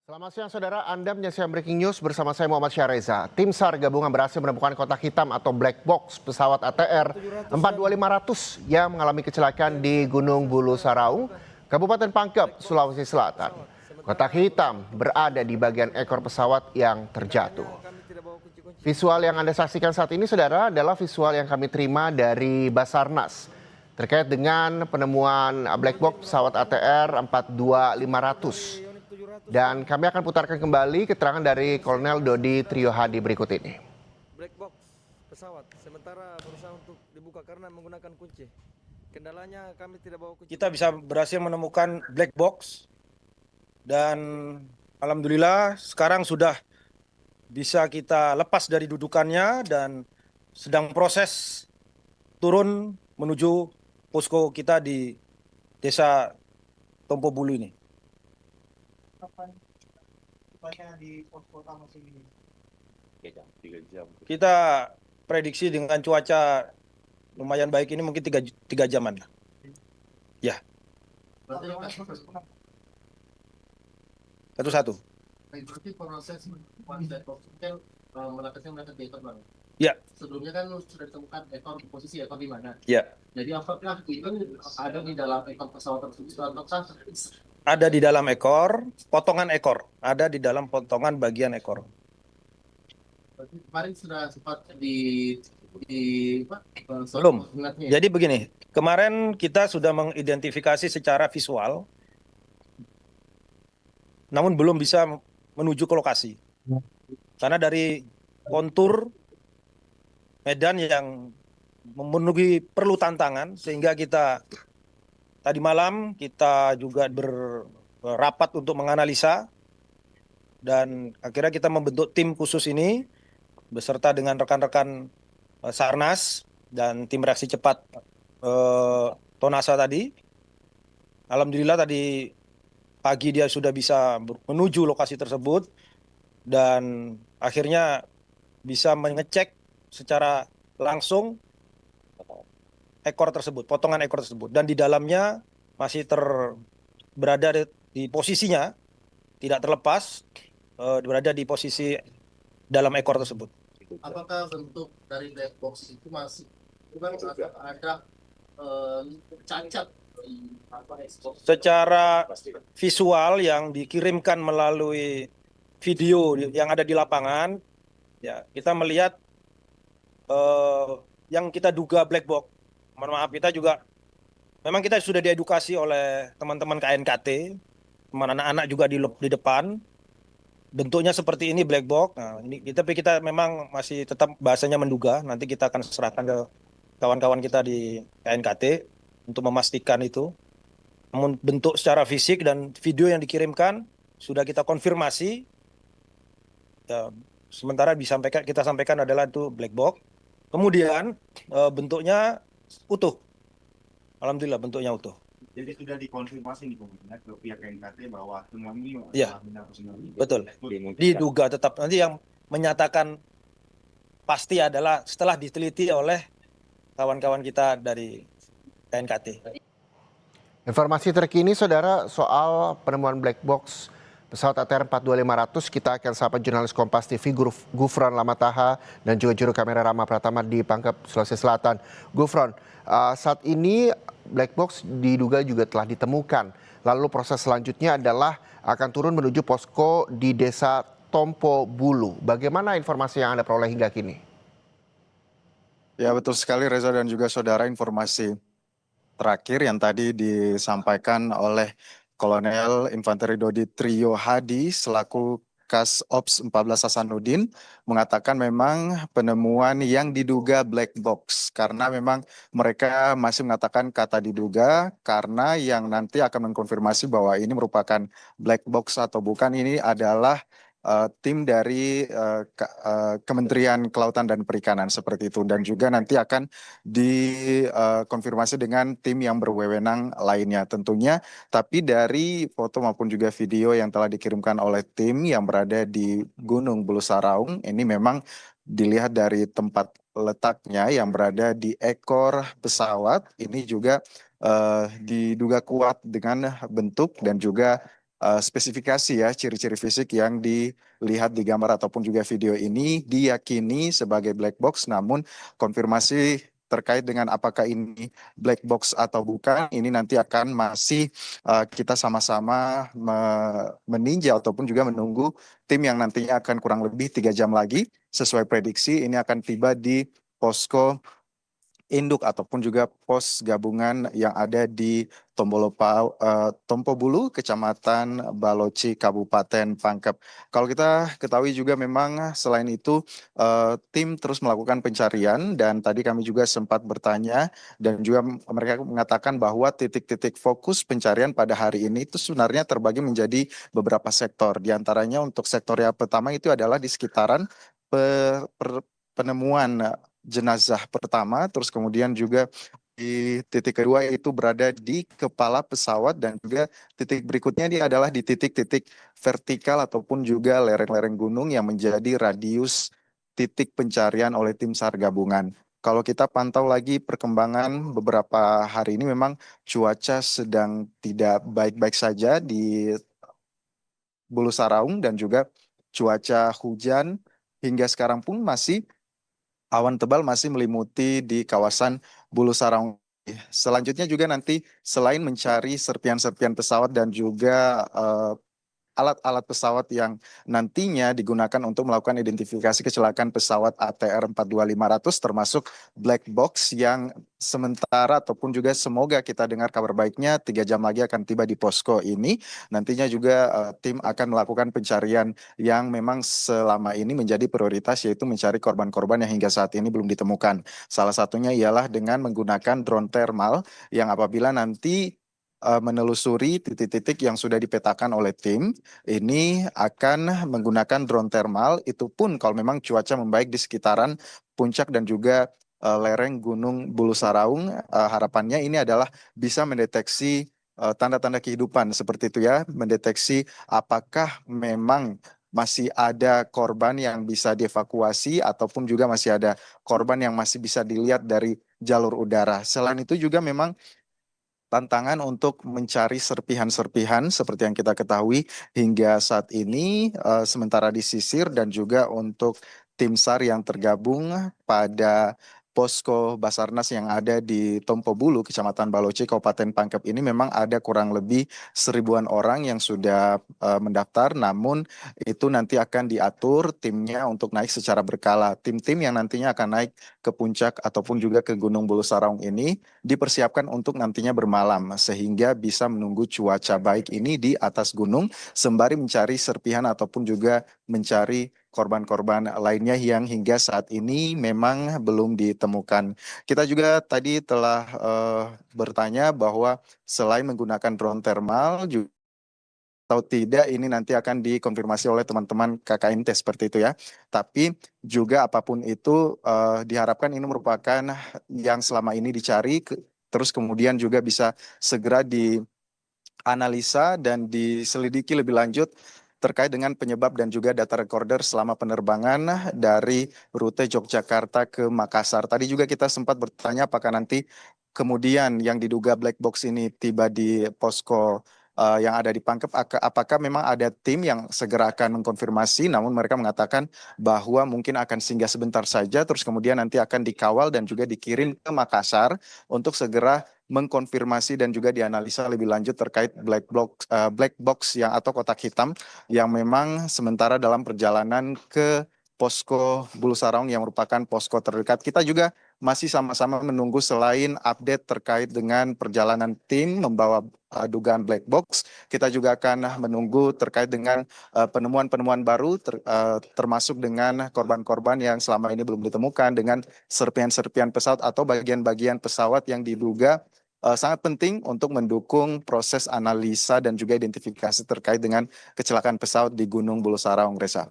Selamat siang saudara, Anda menyaksikan Breaking News bersama saya Muhammad Syareza. Tim SAR gabungan berhasil menemukan kotak hitam atau black box pesawat ATR 42500 yang mengalami kecelakaan di Gunung Bulu Saraung, Kabupaten Pangkep, Sulawesi Selatan. Kotak hitam berada di bagian ekor pesawat yang terjatuh. Visual yang Anda saksikan saat ini saudara adalah visual yang kami terima dari Basarnas terkait dengan penemuan black box pesawat ATR 42500. Dan kami akan putarkan kembali keterangan dari Kolonel Dodi Triohadi berikut ini. Black box pesawat sementara berusaha untuk dibuka karena menggunakan kunci. Kendalanya kami tidak bawa kunci. Kita bisa berhasil menemukan black box dan alhamdulillah sekarang sudah bisa kita lepas dari dudukannya dan sedang proses turun menuju posko kita di Desa Tompo Bulu ini. Kita prediksi dengan cuaca lumayan baik ini mungkin 3 jaman lah. Ya. Satu-satu. Berarti proses mendapatkan mereka di ekor, Bang. Ya. Sebelumnya kan sudah ditemukan posisi ekor di mana? Ya. Jadi apakah itu ada di dalam ekor pesawat tersebut ataukah ada di dalam ekor, potongan ekor, ada di dalam potongan bagian ekor. Kemarin sudah sempat Belum. Jadi begini, kemarin kita sudah mengidentifikasi secara visual, namun belum bisa menuju ke lokasi. Karena dari kontur medan yang memenuhi perlu tantangan, sehingga kita tadi malam kita juga berrapat untuk menganalisa dan akhirnya kita membentuk tim khusus ini beserta dengan rekan-rekan Sarnas dan tim reaksi cepat Tonasa tadi. Alhamdulillah tadi pagi dia sudah bisa menuju lokasi tersebut dan akhirnya bisa mengecek secara langsung ekor tersebut, potongan ekor tersebut, dan di dalamnya masih berada di posisinya, tidak terlepas, berada di posisi dalam ekor tersebut. Apakah bentuk dari black box itu masih bukan ada cacat? Secara visual yang dikirimkan melalui video yang ada di lapangan, ya kita melihat yang kita duga black box. Mohon maaf, kita juga memang kita sudah diedukasi oleh teman-teman KNKT, teman anak-anak juga di depan. Bentuknya seperti ini black box. Nah, tapi kita memang masih tetap bahasanya menduga. Nanti kita akan serahkan ke kawan-kawan kita di KNKT untuk memastikan itu. Namun bentuk secara fisik dan video yang dikirimkan sudah kita konfirmasi. Ya, sementara kita sampaikan adalah itu black box. Kemudian bentuknya utuh. Alhamdulillah bentuknya utuh. Jadi sudah dikonfirmasi nih ke pihak KNKT bahwa tsunami ya, betul. Diduga tetap. Nanti yang menyatakan pasti adalah setelah diteliti oleh kawan-kawan kita dari KNKT. Informasi terkini saudara soal penemuan black box pesawat ATR 42500, kita akan sapa jurnalis Kompas TV Gufron Lamataha dan juga juru kamera Rama Pratama di Pangkep, Sulawesi Selatan. Gufron, saat ini black box diduga juga telah ditemukan. Lalu proses selanjutnya adalah akan turun menuju posko di Desa Tompo Bulu. Bagaimana informasi yang Anda peroleh hingga kini? Ya betul sekali Reza dan juga saudara, informasi terakhir yang tadi disampaikan oleh Kolonel Infanteri Dodi Triohadi selaku Kas Ops 14 Hasanuddin mengatakan memang penemuan yang diduga black box, karena memang mereka masih mengatakan kata diduga karena yang nanti akan mengkonfirmasi bahwa ini merupakan black box atau bukan ini adalah tim dari Kementerian Kelautan dan Perikanan seperti itu, dan juga nanti akan dikonfirmasi dengan tim yang berwenang lainnya tentunya. Tapi dari foto maupun juga video yang telah dikirimkan oleh tim yang berada di Gunung Bulu Saraung ini memang dilihat dari tempat letaknya yang berada di ekor pesawat ini juga diduga kuat dengan bentuk dan juga spesifikasi ya, ciri-ciri fisik yang dilihat di gambar ataupun juga video ini diyakini sebagai black box, namun konfirmasi terkait dengan apakah ini black box atau bukan, ini nanti akan masih kita sama-sama meninjau ataupun juga menunggu tim yang nantinya akan kurang lebih 3 jam lagi sesuai prediksi ini akan tiba di posko induk ataupun juga pos gabungan yang ada di Tompobulu, Kecamatan Baloci, Kabupaten Pangkep. Kalau kita ketahui juga memang selain itu tim terus melakukan pencarian dan tadi kami juga sempat bertanya dan juga mereka mengatakan bahwa titik-titik fokus pencarian pada hari ini itu sebenarnya terbagi menjadi beberapa sektor. Di antaranya untuk sektor yang pertama itu adalah di sekitaran penemuan jenazah pertama, terus kemudian juga di titik kedua itu berada di kepala pesawat dan juga titik berikutnya ini adalah di titik-titik vertikal ataupun juga lereng-lereng gunung yang menjadi radius titik pencarian oleh tim SAR gabungan. Kalau kita pantau lagi perkembangan beberapa hari ini memang cuaca sedang tidak baik-baik saja di Bulu Saraung dan juga cuaca hujan hingga sekarang pun masih awan tebal masih melimuti di kawasan Bulu Saraung. Selanjutnya juga nanti selain mencari serpian-serpian pesawat dan juga alat-alat pesawat yang nantinya digunakan untuk melakukan identifikasi kecelakaan pesawat ATR 42500 termasuk black box yang sementara ataupun juga semoga kita dengar kabar baiknya 3 jam lagi akan tiba di posko ini. Nantinya juga tim akan melakukan pencarian yang memang selama ini menjadi prioritas yaitu mencari korban-korban yang hingga saat ini belum ditemukan. Salah satunya ialah dengan menggunakan drone thermal yang apabila nanti menelusuri titik-titik yang sudah dipetakan oleh tim, ini akan menggunakan drone thermal, itu pun kalau memang cuaca membaik di sekitaran puncak dan juga lereng Gunung Bulu Saraung, harapannya ini adalah bisa mendeteksi tanda-tanda kehidupan seperti itu ya, mendeteksi apakah memang masih ada korban yang bisa dievakuasi ataupun juga masih ada korban yang masih bisa dilihat dari jalur udara. Selain itu juga memang tantangan untuk mencari serpihan-serpihan seperti yang kita ketahui hingga saat ini sementara disisir dan juga untuk tim SAR yang tergabung pada posko Basarnas yang ada di Tompobulu, Kecamatan Baloci, Kabupaten Pangkep ini memang ada kurang lebih 1.000-an orang yang sudah mendaftar, namun itu nanti akan diatur timnya untuk naik secara berkala. Tim-tim yang nantinya akan naik ke puncak ataupun juga ke Gunung Bulu Saraung ini dipersiapkan untuk nantinya bermalam sehingga bisa menunggu cuaca baik ini di atas gunung sembari mencari serpihan ataupun juga mencari korban-korban lainnya yang hingga saat ini memang belum ditemukan. Kita juga tadi telah bertanya bahwa selain menggunakan drone thermal juga atau tidak ini nanti akan dikonfirmasi oleh teman-teman KKNT seperti itu ya. Tapi juga apapun itu diharapkan ini merupakan yang selama ini dicari terus kemudian juga bisa segera dianalisa dan diselidiki lebih lanjut terkait dengan penyebab dan juga data recorder selama penerbangan dari rute Yogyakarta ke Makassar. Tadi juga kita sempat bertanya apakah nanti kemudian yang diduga black box ini tiba di posko yang ada di Pangkep, apakah memang ada tim yang segera akan mengkonfirmasi, namun mereka mengatakan bahwa mungkin akan singgah sebentar saja, terus kemudian nanti akan dikawal dan juga dikirim ke Makassar untuk segera mengkonfirmasi dan juga dianalisa lebih lanjut terkait black box yang atau kotak hitam yang memang sementara dalam perjalanan ke posko Bulu Saraung yang merupakan posko terdekat. Kita juga masih sama-sama menunggu selain update terkait dengan perjalanan tim membawa dugaan black box, kita juga akan menunggu terkait dengan penemuan-penemuan baru termasuk dengan korban-korban yang selama ini belum ditemukan dengan serpian-serpian pesawat atau bagian-bagian pesawat yang diduga sangat penting untuk mendukung proses analisa dan juga identifikasi terkait dengan kecelakaan pesawat di Gunung Bulu Saraung, Reza.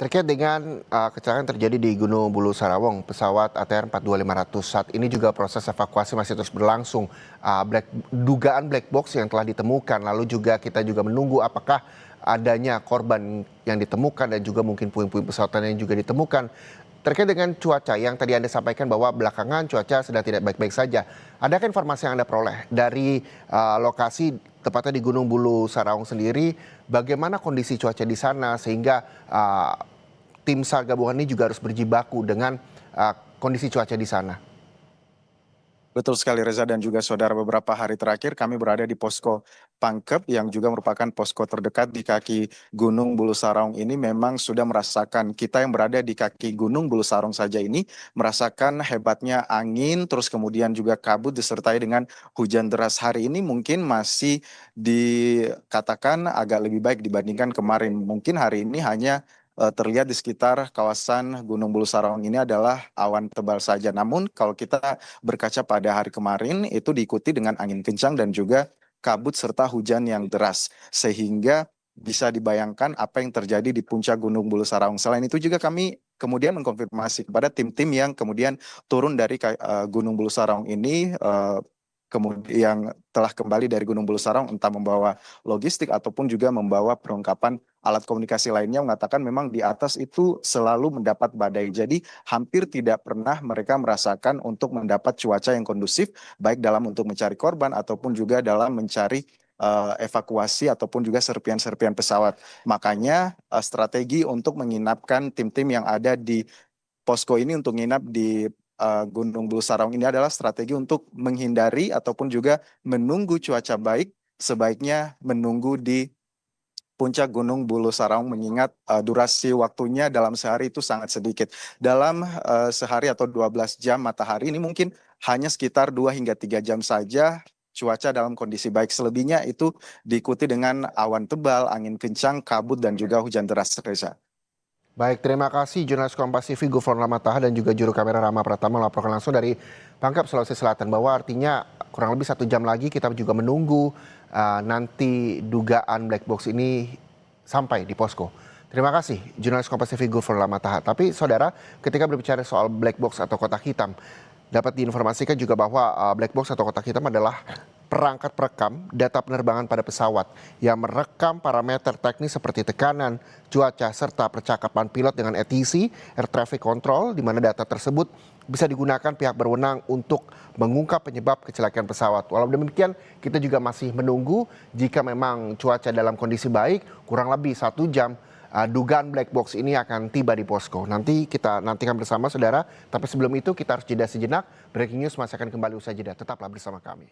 Terkait dengan kecelakaan terjadi di Gunung Bulu Sarawong, pesawat ATR 42500 saat ini juga proses evakuasi masih terus berlangsung. Dugaan black box yang telah ditemukan, lalu juga kita juga menunggu apakah adanya korban yang ditemukan dan juga mungkin puing-puing pesawat yang juga ditemukan. terkait dengan cuaca yang tadi Anda sampaikan bahwa belakangan cuaca sedang tidak baik-baik saja. Adakah informasi yang Anda peroleh dari lokasi tepatnya di Gunung Bulu Saraung sendiri, bagaimana kondisi cuaca di sana sehingga tim SAR gabungan ini juga harus berjibaku dengan kondisi cuaca di sana? Betul sekali Reza dan juga saudara, beberapa hari terakhir kami berada di posko Pangkep yang juga merupakan posko terdekat di kaki Gunung Bulu Saraung ini. Memang sudah merasakan, kita yang berada di kaki Gunung Bulu Saraung saja ini merasakan hebatnya angin, terus kemudian juga kabut disertai dengan hujan deras. Hari ini mungkin masih dikatakan agak lebih baik dibandingkan kemarin. Mungkin hari ini hanya terlihat di sekitar kawasan Gunung Bulu Saraung ini adalah awan tebal saja. Namun kalau kita berkaca pada hari kemarin itu diikuti dengan angin kencang dan juga kabut serta hujan yang deras. Sehingga bisa dibayangkan apa yang terjadi di puncak Gunung Bulu Saraung. Selain itu juga kami kemudian mengkonfirmasi kepada tim-tim yang kemudian turun dari Gunung Bulu Saraung ini, kemudian yang telah kembali dari Gunung Bulu Saraung, entah membawa logistik ataupun juga membawa perlengkapan alat komunikasi lainnya, mengatakan memang di atas itu selalu mendapat badai. Jadi hampir tidak pernah mereka merasakan untuk mendapat cuaca yang kondusif, baik dalam untuk mencari korban ataupun juga dalam mencari evakuasi ataupun juga serpian-serpian pesawat. Makanya strategi untuk menginapkan tim-tim yang ada di posko ini untuk nginap di Gunung Bulu Saraung ini adalah strategi untuk menghindari ataupun juga menunggu cuaca baik, sebaiknya menunggu di puncak Gunung Bulu Saraung, mengingat durasi waktunya dalam sehari itu sangat sedikit. Dalam sehari atau 12 jam matahari ini mungkin hanya sekitar 2 hingga 3 jam saja cuaca dalam kondisi baik. Selebihnya itu diikuti dengan awan tebal, angin kencang, kabut, dan juga hujan deras, Reza. Baik, terima kasih jurnalis Kompas TV Gufron Lamataha dan juga juru kamera Rama Pratama melaporkan langsung dari Pangkep, Sulawesi Selatan, bahwa artinya kurang lebih 1 jam lagi kita juga menunggu nanti dugaan black box ini sampai di posko. Terima kasih jurnalis Kompas TV Gufron Lamataha. Tapi saudara, ketika berbicara soal black box atau kotak hitam, dapat diinformasikan juga bahwa black box atau kotak hitam adalah perangkat perekam data penerbangan pada pesawat yang merekam parameter teknis seperti tekanan, cuaca, serta percakapan pilot dengan ATC, Air Traffic Control, di mana data tersebut bisa digunakan pihak berwenang untuk mengungkap penyebab kecelakaan pesawat. Walau demikian, kita juga masih menunggu jika memang cuaca dalam kondisi baik, kurang lebih 1 jam, dugaan black box ini akan tiba di posko. Nanti kita nantikan bersama saudara, tapi sebelum itu kita harus jeda sejenak. Breaking news masih akan kembali usai jeda. Tetaplah bersama kami.